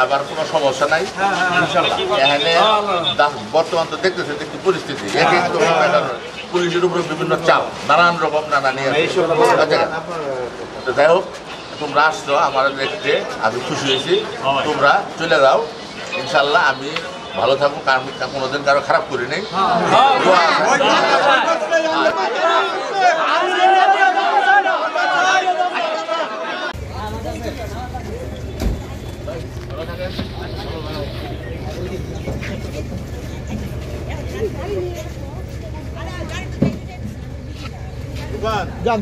আবার কোনো সমস্যা নাই এখানে বর্তমান তো দেখতেছে একটি পরিস্থিতি পুলিশের উপরে বিভিন্ন চাপ নানান রকম যাই হোক তোমরা আসছো আমার দেখতে আমি খুশি হয়েছি তোমরা চলে যাও ইনশাল্লাহ আমি ভালো থাকবো কারণ কোনোদিন কারো খারাপ করি নেই যান